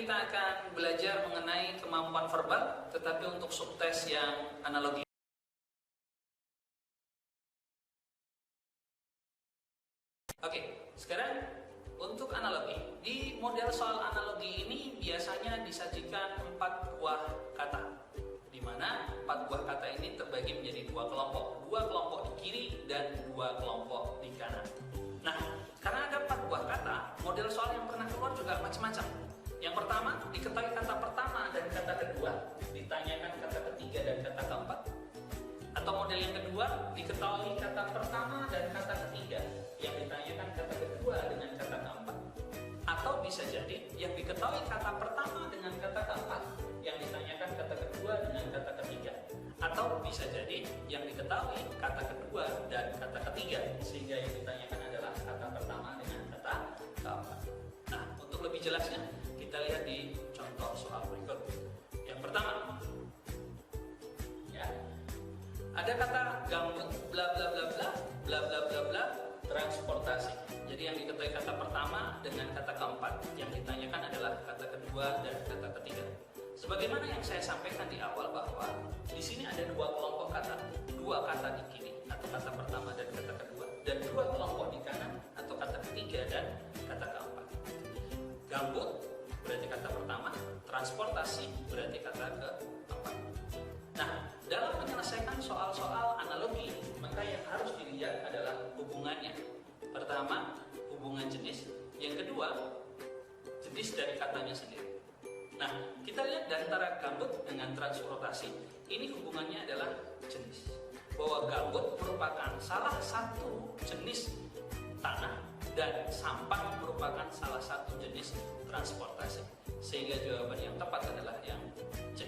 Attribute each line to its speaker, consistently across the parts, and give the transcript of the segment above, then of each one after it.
Speaker 1: ini kita akan belajar mengenai kemampuan verbal, tetapi untuk subtes yang analogi. Oke, sekarang untuk analogi. Di model soal analogi ini biasanya disajikan 4 buah kata, di mana 4 buah kata ini terbagi menjadi 2 kelompok. 2 kelompok di kiri dan 2 kelompok di kanan. Nah, karena ada 4 buah kata, model soal yang pernah keluar juga macam-macam. Yang pertama, diketahui kata pertama dan kata kedua, ditanyakan kata ketiga dan kata keempat. Atau model yang kedua, diketahui kata pertama dan kata ketiga, yang ditanyakan kata kedua dengan kata keempat. Atau bisa jadi yang diketahui kata pertama dengan kata keempat, yang ditanyakan kata kedua dengan kata ketiga. Atau bisa jadi yang diketahui kata kedua dan kata ketiga, sehingga yang ditanyakan adalah kata pertama dengan kata keempat. Nah, untuk lebih jelasnya, kita lihat di contoh soal berikut. Yang pertama, ya, ada kata gambut, bla bla bla bla, bla bla bla bla, transportasi. Jadi yang diketahui kata pertama dengan kata keempat, yang ditanyakan adalah kata kedua dan kata ketiga. Sebagaimana yang saya sampaikan di awal bahwa di sini ada 2 kelompok kata, 2 kata di kiri atau kata pertama dan kata kedua, dan 2 kelompok di kanan atau kata ketiga dan kata keempat. Gambut berarti kata pertama, transportasi berarti kata keempat. Nah, dalam menyelesaikan soal-soal analogi, maka yang harus dilihat adalah hubungannya. Pertama, hubungan jenis. Yang kedua, jenis dari katanya sendiri. Nah, kita lihat di antara gambut dengan transportasi, ini hubungannya adalah jenis. Bahwa gambut merupakan salah satu jenis tanah dan sampah merupakan salah satu jenis transportasi. Sehingga jawaban yang tepat adalah yang C.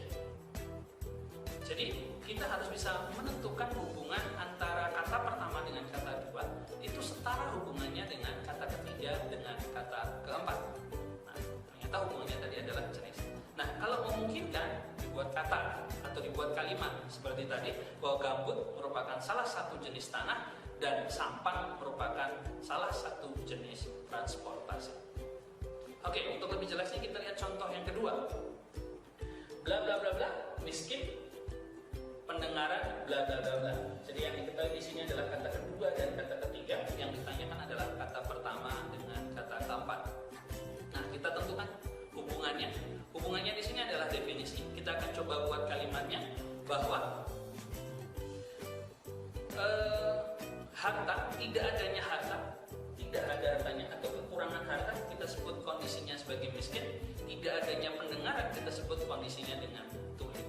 Speaker 1: Jadi, kita harus bisa menentukan hubungan antara kata pertama dengan kata kedua, itu setara hubungannya dengan kata ketiga dengan kata keempat. Nah, ternyata hubungannya tadi adalah jenis. Nah, kalau memungkinkan, dibuat kata atau dibuat kalimat seperti tadi, bahwa gambut merupakan salah satu jenis tanah dan sampah merupakan salah satu jenis transportasi. Oke, untuk lebih jelasnya kita lihat contoh yang kedua. Bla bla bla bla, miskin, pendengaran, bla bla bla bla. Jadi yang diketahui di sini adalah kata kedua dan kata ketiga, yang ditanyakan adalah kata pertama dengan kata keempat. Nah, kita tentukan hubungannya. Hubungannya di sini adalah definisi. Kita akan coba buat kalimatnya bahwa harta, tidak adanya harta, tidak ada hartanya atau kekurangan harta, kita sebut kondisinya sebagai miskin. Tidak adanya pendengaran, kita sebut kondisinya dengan tuli.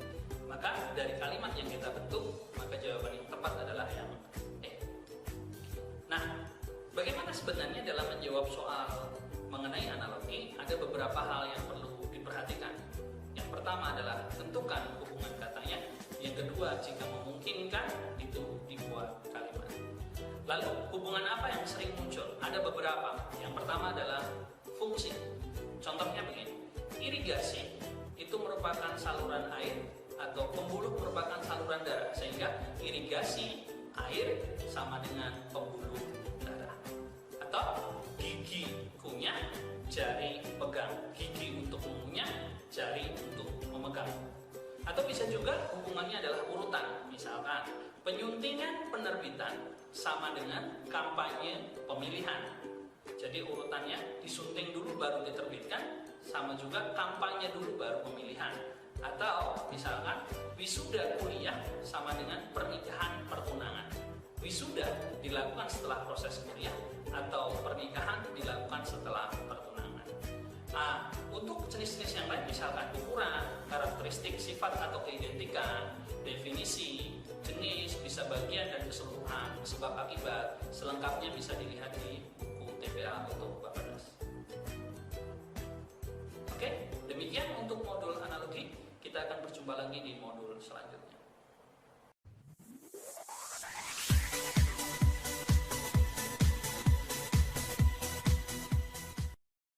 Speaker 1: Maka dari kalimat yang kita bentuk, maka jawaban yang tepat adalah yang E. Nah, bagaimana sebenarnya dalam menjawab soal mengenai analogi? Ada beberapa hal yang perlu diperhatikan. Yang pertama adalah tentukan hubungan katanya. Yang kedua, jika memungkinkan, itu dibuat kalimat. Lalu, hubungan apa yang sering muncul? Ada beberapa. Yang pertama adalah fungsi. Contohnya begini, irigasi itu merupakan saluran air atau pembuluh merupakan saluran darah, sehingga irigasi air sama dengan pembuluh darah. Atau gigi kunyah, jari pegang, gigi untuk mengunyah, jari untuk memegang. Atau bisa juga hubungannya adalah urutan, misalkan penyuntingan penerbitan sama dengan kampanye pemilihan. Jadi urutannya disunting dulu baru diterbitkan, sama juga kampanye dulu baru pemilihan. Atau misalkan wisuda kuliah sama dengan pernikahan pertunangan. Wisuda dilakukan setelah proses kuliah atau pernikahan dilakukan setelah pertunangan. Nah, untuk jenis-jenis yang lain misalkan ukuran, karakteristik, sifat atau keidentikan, definisi, jenis, bisa bagian dan keseluruhan, sebab akibat, selengkapnya bisa dilihat di buku TPA atau Bapadas. Oke, demikian untuk modul analogi. Kita akan berjumpa lagi di modul selanjutnya.